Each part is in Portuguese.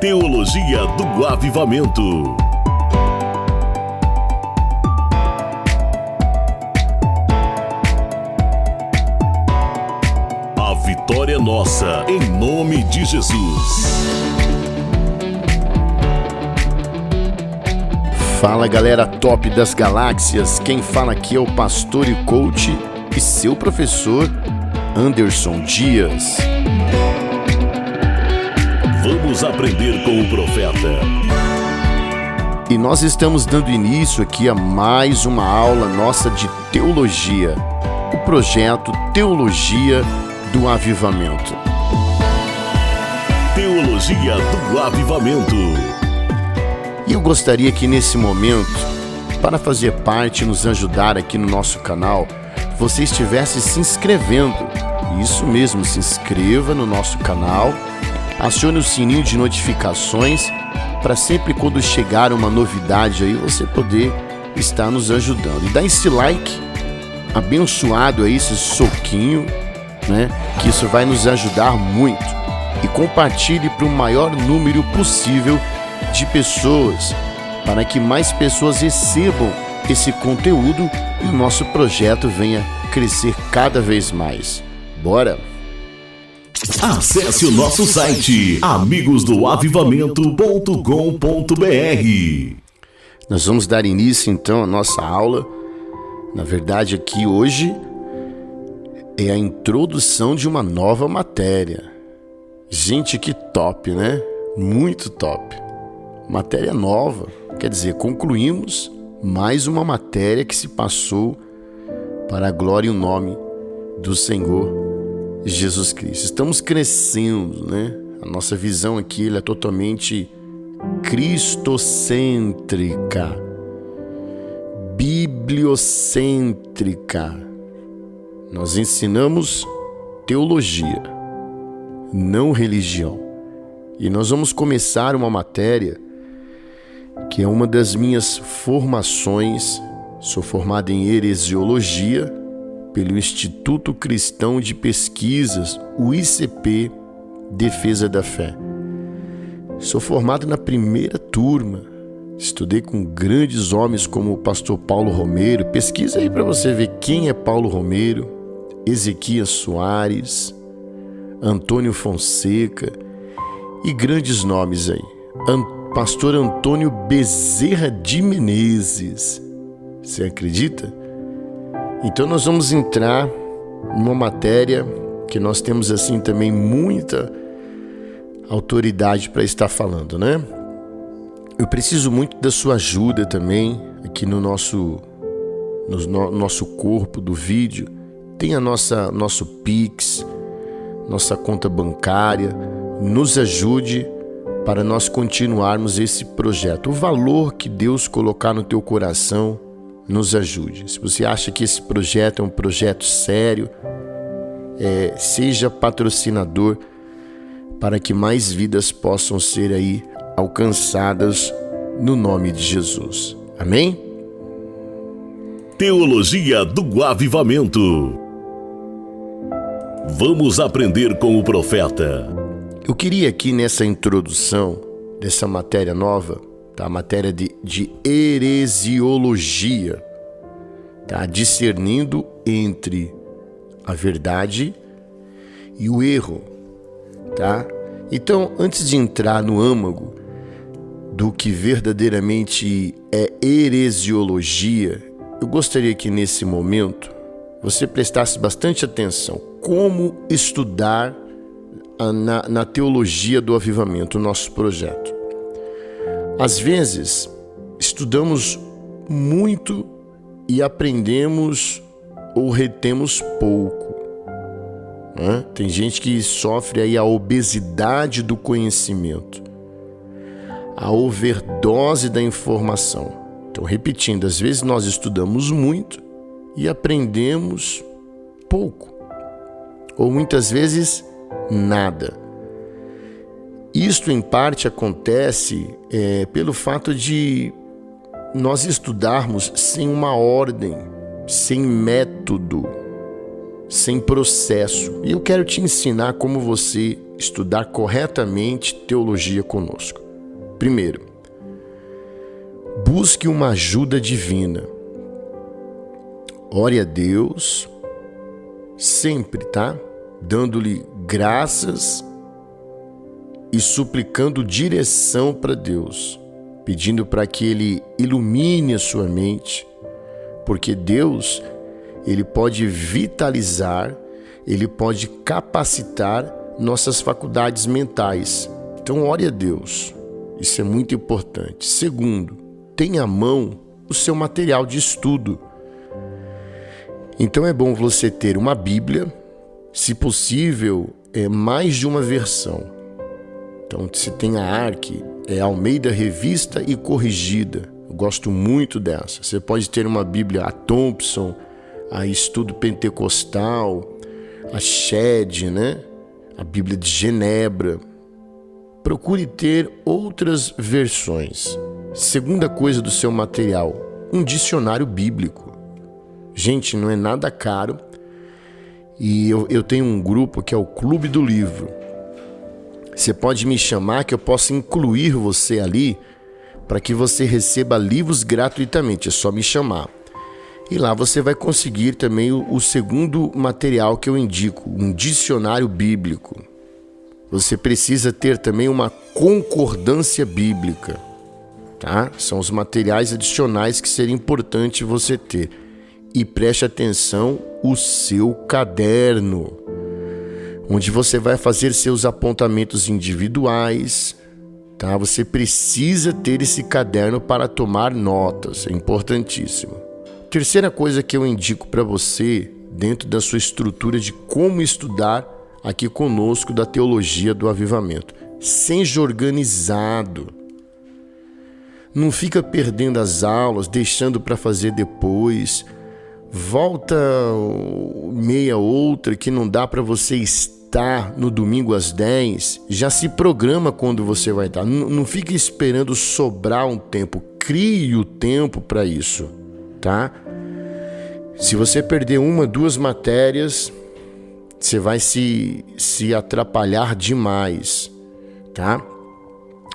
Teologia do Avivamento. A vitória é nossa, em nome de Jesus. Fala galera top das galáxias, quem fala aqui é o pastor e coach e seu professor Anderson Dias. Vamos aprender com o profeta. E nós estamos dando início aqui a mais uma aula nossa de teologia, o projeto Teologia do Avivamento. Teologia do Avivamento. E eu gostaria que nesse momento, para fazer parte e nos ajudar aqui no nosso canal, você estivesse se inscrevendo. Isso mesmo, se inscreva no nosso canal, acione o sininho de notificações para sempre quando chegar uma novidade aí você poder estar nos ajudando. E dá esse like abençoado aí, esse soquinho, né? Que isso vai nos ajudar muito. E compartilhe para o maior número possível de pessoas, para que mais pessoas recebam esse conteúdo e o nosso projeto venha crescer cada vez mais. Bora? Acesse o nosso site amigosdoavivamento.com.br. Nós vamos dar início então à nossa aula. Na verdade aqui hoje é a introdução de uma nova matéria. Gente, que top, né? Muito top. Matéria nova, quer dizer, concluímos mais uma matéria que se passou para a glória e o nome do Senhor Jesus Cristo. Estamos crescendo, né? A nossa visão aqui ela é totalmente cristocêntrica, bibliocêntrica. Nós ensinamos teologia, não religião. E nós vamos começar uma matéria que é uma das minhas formações. Sou formado em heresiologia pelo Instituto Cristão de Pesquisas, o ICP, Defesa da Fé. Sou formado na primeira turma. Estudei com grandes homens como o pastor Paulo Romeiro. Pesquisa aí para você ver quem é Paulo Romeiro, Ezequias Soares, Antônio Fonseca e grandes nomes aí. Pastor Antônio Bezerra de Menezes. Você acredita? Então nós vamos entrar numa matéria que nós temos assim também muita autoridade para estar falando, né? Eu preciso muito da sua ajuda também aqui no nosso corpo do vídeo. Tem a nosso Pix, nossa conta bancária. Nos ajude para nós continuarmos esse projeto. O valor que Deus colocar no teu coração, nos ajude. Se você acha que esse projeto é um projeto sério, seja patrocinador para que mais vidas possam ser aí alcançadas no nome de Jesus. Amém? Teologia do Avivamento. Vamos aprender com o profeta. Eu queria aqui nessa introdução dessa matéria nova, tá? Matéria de heresiologia, tá? Discernindo entre a verdade e o erro, tá? Então, antes de entrar no âmago do que verdadeiramente é heresiologia, eu gostaria que nesse momento você prestasse bastante atenção como estudar na teologia do avivamento, o nosso projeto. Às vezes, estudamos muito e aprendemos ou retemos pouco, né? Tem gente que sofre aí a obesidade do conhecimento, a overdose da informação. Então, repetindo, às vezes nós estudamos muito e aprendemos pouco, ou muitas vezes nada. Isto em parte acontece pelo fato de nós estudarmos sem uma ordem, sem método, sem processo. E eu quero te ensinar como você estudar corretamente teologia conosco. Primeiro, busque uma ajuda divina. Ore a Deus sempre, tá? Dando-lhe graças e suplicando direção para Deus, pedindo para que Ele ilumine a sua mente, porque Deus, Ele pode vitalizar, Ele pode capacitar nossas faculdades mentais. Então, ore a Deus. Isso é muito importante. Segundo, tenha à mão o seu material de estudo. Então, é bom você ter uma Bíblia, se possível, mais de uma versão. Então, se tem a ARC, Almeida Revista e Corrigida. Eu gosto muito dessa. Você pode ter uma Bíblia, a Thompson, a Estudo Pentecostal, a Shed, né? A Bíblia de Genebra. Procure ter outras versões. Segunda coisa do seu material, um dicionário bíblico. Gente, não é nada caro. E eu tenho um grupo que é o Clube do Livro. Você pode me chamar que eu possa incluir você ali para que você receba livros gratuitamente. É só me chamar. E lá você vai conseguir também o segundo material que eu indico, um dicionário bíblico. Você precisa ter também uma concordância bíblica, tá? São os materiais adicionais que seria importante você ter. E preste atenção, o seu caderno, onde você vai fazer seus apontamentos individuais, tá? Você precisa ter esse caderno para tomar notas, é importantíssimo. Terceira coisa que eu indico para você, dentro da sua estrutura de como estudar aqui conosco da teologia do avivamento. Seja organizado. Não fica perdendo as aulas, deixando para fazer depois. Volta meia outra que não dá para você estar no domingo às 10. Já se programa quando você vai estar. Não fica esperando sobrar um tempo. Crie o tempo para isso, tá? Se você perder uma, duas matérias, você vai se atrapalhar demais, tá?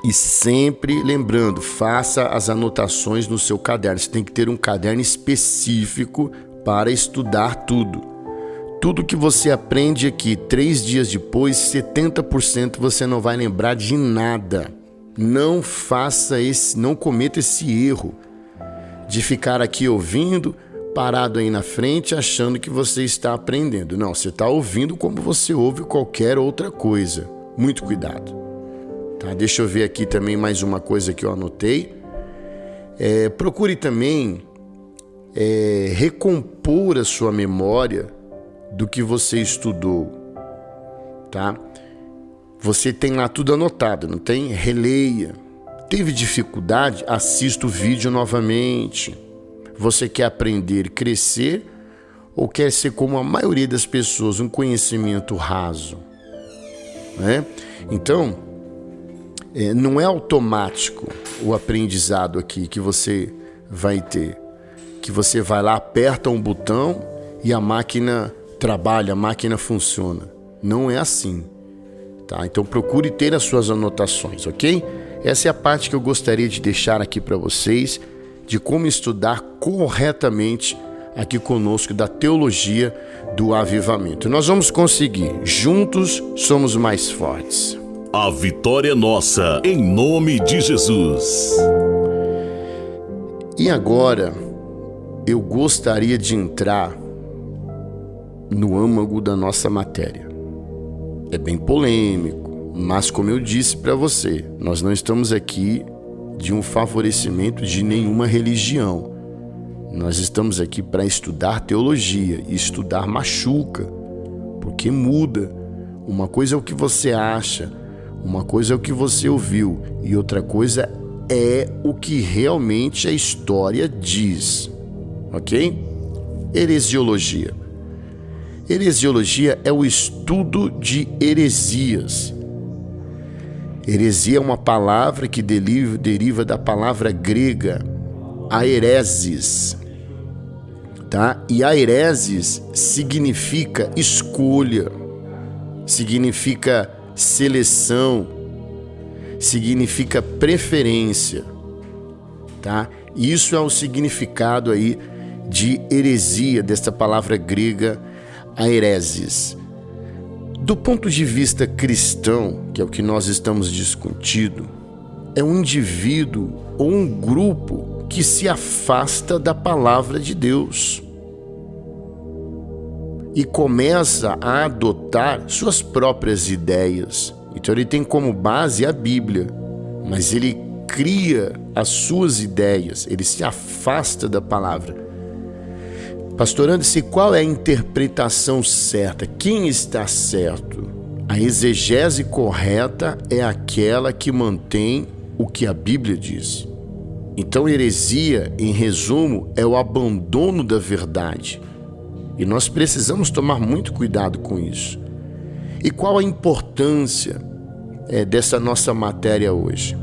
E sempre lembrando, faça as anotações no seu caderno. Você tem que ter um caderno específico para estudar tudo. Tudo que você aprende aqui, 3 dias depois, 70% você não vai lembrar de nada. Não cometa esse erro de ficar aqui ouvindo, parado aí na frente, achando que você está aprendendo. Não, você está ouvindo como você ouve qualquer outra coisa. Muito cuidado. Tá? Deixa eu ver aqui também mais uma coisa que eu anotei. Procure também recompor a sua memória do que você estudou. Tá? Você tem lá tudo anotado, não tem? Releia. Teve dificuldade? Assista o vídeo novamente. Você quer aprender, crescer, ou quer ser como a maioria das pessoas, um conhecimento raso? Né? Então, não é automático o aprendizado aqui que você vai ter. Que você vai lá, aperta um botão e a máquina trabalha, a máquina funciona. Não é assim. Tá? Então procure ter as suas anotações, ok? Essa é a parte que eu gostaria de deixar aqui para vocês, de como estudar corretamente aqui conosco da teologia do avivamento. Nós vamos conseguir. Juntos somos mais fortes. A vitória é nossa, em nome de Jesus. E agora, eu gostaria de entrar no âmago da nossa matéria. É bem polêmico, mas como eu disse para você, nós não estamos aqui de um favorecimento de nenhuma religião. Nós estamos aqui para estudar teologia, e estudar machuca, porque muda. Uma coisa é o que você acha, uma coisa é o que você ouviu, e outra coisa é o que realmente a história diz, ok? Heresiologia. Heresiologia é o estudo de heresias. Heresia é uma palavra que deriva da palavra grega aeresis, tá? E aeresis significa escolha, significa seleção, significa preferência, tá? Isso é o significado aí de heresia, desta palavra grega aeresis. Do ponto de vista cristão, que é o que nós estamos discutindo, é um indivíduo ou um grupo que se afasta da palavra de Deus e começa a adotar suas próprias ideias. Então ele tem como base a Bíblia, mas ele cria as suas ideias, ele se afasta da palavra. Pastor Anderson, qual é a interpretação certa? Quem está certo? A exegese correta é aquela que mantém o que a Bíblia diz. Então, heresia, em resumo, é o abandono da verdade. E nós precisamos tomar muito cuidado com isso. E qual a importância dessa nossa matéria hoje?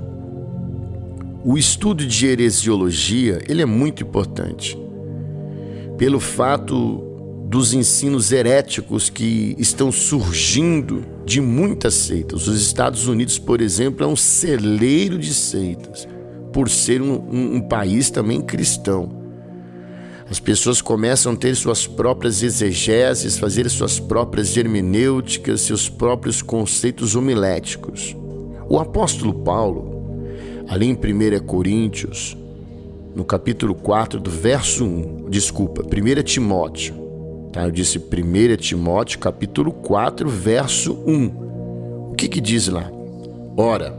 O estudo de heresiologia, ele é muito importante. Pelo fato dos ensinos heréticos que estão surgindo de muitas seitas. Os Estados Unidos, por exemplo, é um celeiro de seitas, por ser um país também cristão. As pessoas começam a ter suas próprias exegeses, fazer suas próprias hermenêuticas, seus próprios conceitos homiléticos. O apóstolo Paulo, ali em 1 Coríntios, no capítulo 4, do verso 1, 1 Timóteo, tá? Eu disse 1 Timóteo, capítulo 4, verso 1. O que diz lá? Ora,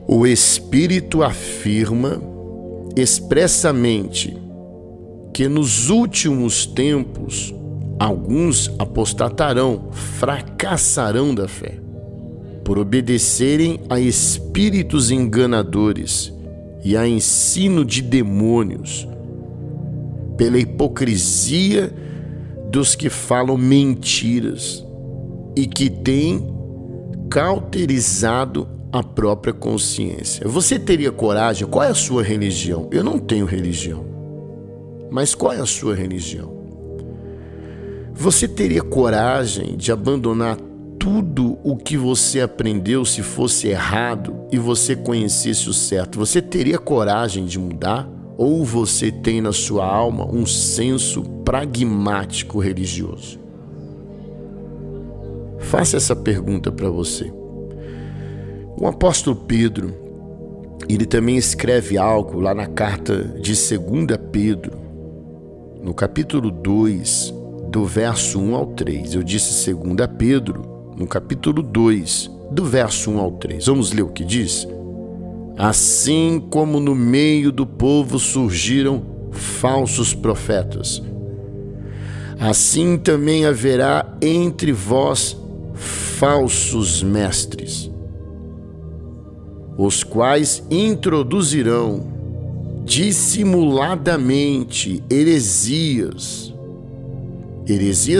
o Espírito afirma expressamente que nos últimos tempos alguns apostatarão, fracessarão da fé, por obedecerem a espíritos enganadores e a ensino de demônios, pela hipocrisia dos que falam mentiras e que têm cauterizado a própria consciência. Você teria coragem? Qual é a sua religião? Eu não tenho religião. Mas qual é a sua religião? Você teria coragem de abandonar tudo o que você aprendeu se fosse errado e você conhecesse o certo? Você teria coragem de mudar? Ou você tem na sua alma um senso pragmático religioso? Faça essa pergunta para você. O apóstolo Pedro, ele também escreve algo lá na carta de 2 Pedro, no capítulo 2, do verso 1 ao 3. Eu disse 2 Pedro, no capítulo 2, do verso 1 ao 3. Vamos ler o que diz? Assim como no meio do povo surgiram falsos profetas, assim também haverá entre vós falsos mestres, os quais introduzirão dissimuladamente heresias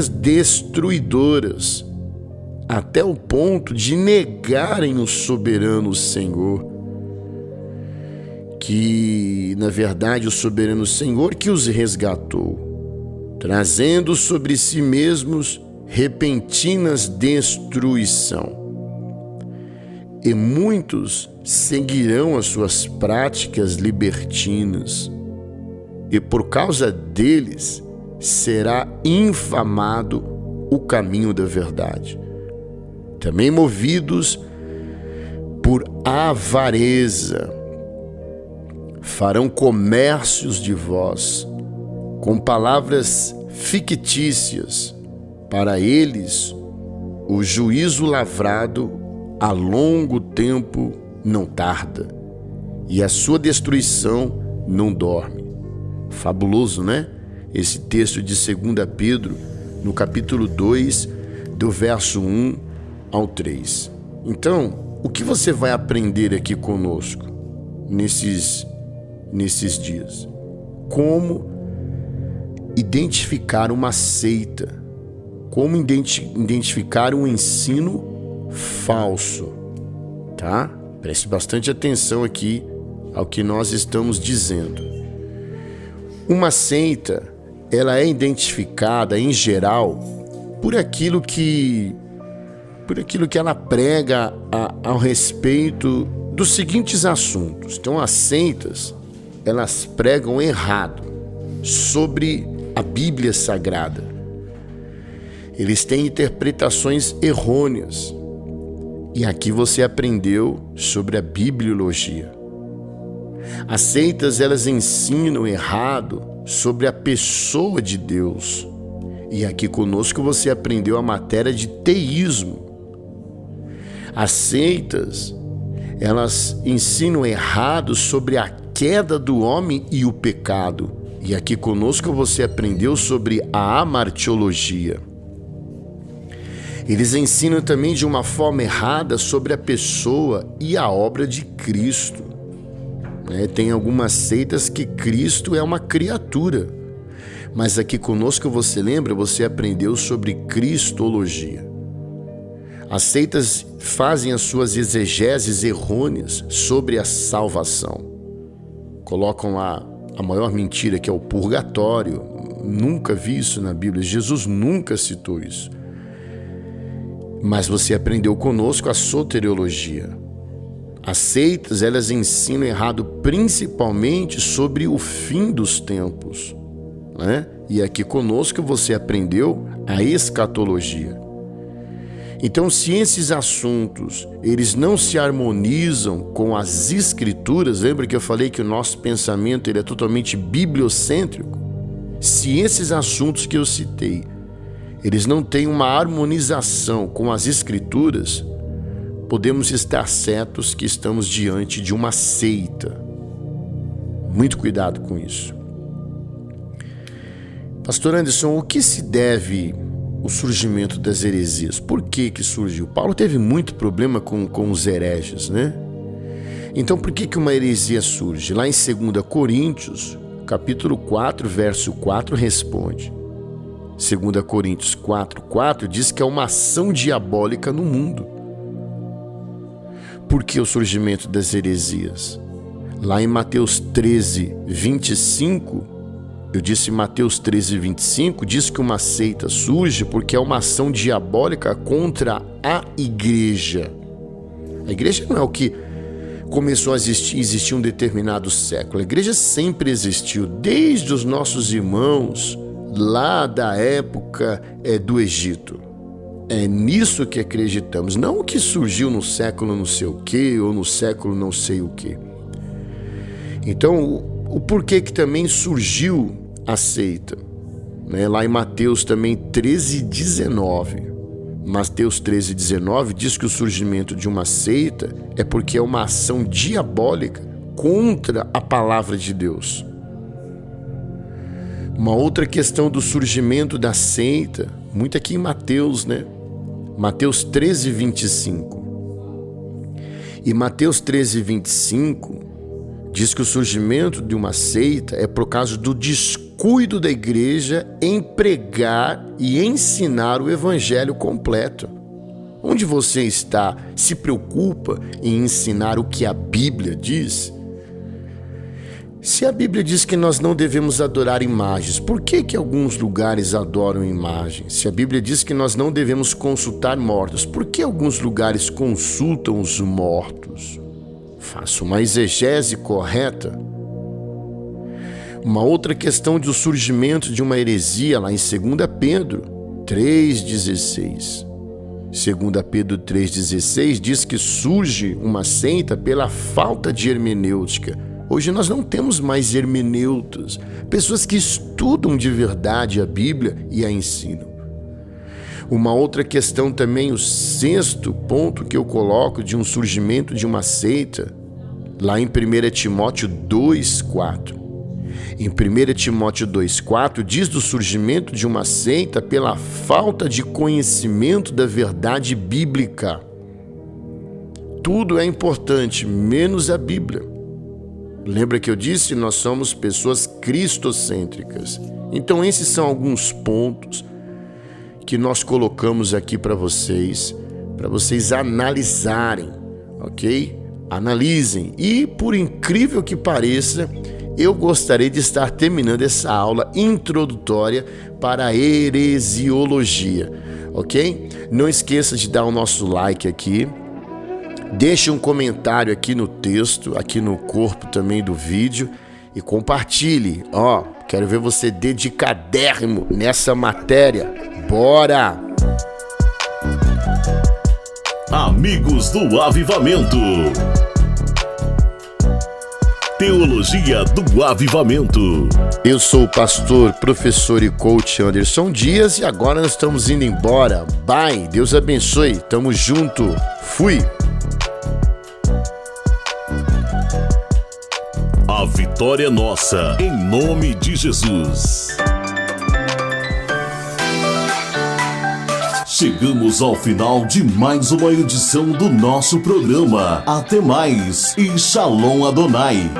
destruidoras, até o ponto de negarem o soberano Senhor, que, na verdade, o soberano Senhor que os resgatou, trazendo sobre si mesmos repentinas destruição. E muitos seguirão as suas práticas libertinas, e por causa deles será infamado o caminho da verdade. Também movidos por avareza, farão comércios de vós, com palavras fictícias. Para eles, o juízo lavrado a longo tempo não tarda, e a sua destruição não dorme. Fabuloso, né? Esse texto de 2 Pedro, no capítulo 2, do verso 1 ao 3. Então, o que você vai aprender aqui conosco nesses dias? Como identificar uma seita, como identificar um ensino falso, tá? Preste bastante atenção aqui ao que nós estamos dizendo. Uma seita, ela é identificada, em geral, por aquilo que por aquilo que ela prega ao respeito dos seguintes assuntos. Então, as seitas, elas pregam errado sobre a Bíblia Sagrada. Eles têm interpretações errôneas. E aqui você aprendeu sobre a bibliologia. As seitas, elas ensinam errado sobre a pessoa de Deus. E aqui conosco você aprendeu a matéria de teísmo. As seitas, elas ensinam errado sobre a queda do homem e o pecado. E aqui conosco você aprendeu sobre a amartiologia. Eles ensinam também de uma forma errada sobre a pessoa e a obra de Cristo. Tem algumas seitas que Cristo é uma criatura. Mas aqui conosco você lembra, você aprendeu sobre cristologia. As seitas fazem as suas exegeses errôneas sobre a salvação. Colocam lá a maior mentira, que é o purgatório. Nunca vi isso na Bíblia. Jesus nunca citou isso. Mas você aprendeu conosco a soteriologia. As seitas, elas ensinam errado principalmente sobre o fim dos tempos, né? E aqui conosco você aprendeu a escatologia. Então, se esses assuntos, eles não se harmonizam com as escrituras, lembra que eu falei que o nosso pensamento ele é totalmente bibliocêntrico? Se esses assuntos que eu citei, eles não têm uma harmonização com as escrituras, podemos estar certos que estamos diante de uma seita. Muito cuidado com isso. Pastor Anderson, o que se deve o surgimento das heresias? Por que surgiu? Paulo teve muito problema com os hereges, né? Então, por que uma heresia surge? Lá em 2 Coríntios, capítulo 4, verso 4, responde. 2 Coríntios 4:4 diz que é uma ação diabólica no mundo. Por que o surgimento das heresias? Lá em Mateus 13:25, eu disse Mateus 13:25, diz que uma seita surge porque é uma ação diabólica contra a igreja. A igreja não é o que começou a existir um determinado século. A igreja sempre existiu, desde os nossos irmãos lá da época do Egito. É nisso que acreditamos, não o que surgiu no século não sei o que, ou no século não sei o que. Então, o porquê que também surgiu a seita, né? Lá em Mateus também 13:19. Mateus 13:19 diz que o surgimento de uma seita é porque é uma ação diabólica contra a palavra de Deus. Uma outra questão do surgimento da seita, muito aqui em Mateus, né? Mateus 13:25. E Mateus 13:25 diz que o surgimento de uma seita é por causa do descuido da igreja em pregar e ensinar o evangelho completo. Onde você está, se preocupa em ensinar o que a Bíblia diz? Se a Bíblia diz que nós não devemos adorar imagens, por que alguns lugares adoram imagens? Se a Bíblia diz que nós não devemos consultar mortos, por que alguns lugares consultam os mortos? Faça uma exegese correta. Uma outra questão do surgimento de uma heresia, lá em 2 Pedro 3,16. 2 Pedro 3,16 diz que surge uma seita pela falta de hermenêutica. Hoje nós não temos mais hermeneutas, pessoas que estudam de verdade a Bíblia e a ensinam. Uma outra questão também, o 6º ponto que eu coloco de um surgimento de uma seita, lá em 1 Timóteo 2,4. Em 1 Timóteo 2,4 diz do surgimento de uma seita pela falta de conhecimento da verdade bíblica. Tudo é importante, menos a Bíblia. Lembra que eu disse? Nós somos pessoas cristocêntricas. Então esses são alguns pontos que nós colocamos aqui para vocês analisarem, ok? Analisem. E por incrível que pareça, eu gostaria de estar terminando essa aula introdutória para a heresiologia. ok? Não esqueça de dar o nosso like aqui. Deixe um comentário aqui no texto, aqui no corpo também do vídeo e compartilhe. Quero ver você dedicadérrimo nessa matéria. Bora! Amigos do Avivamento. Teologia do Avivamento. Eu sou o pastor, professor e coach Anderson Dias e agora nós estamos indo embora. Bye, Deus abençoe, tamo junto, fui! A vitória é nossa, em nome de Jesus. Chegamos ao final de mais uma edição do nosso programa. Até mais e Shalom Adonai.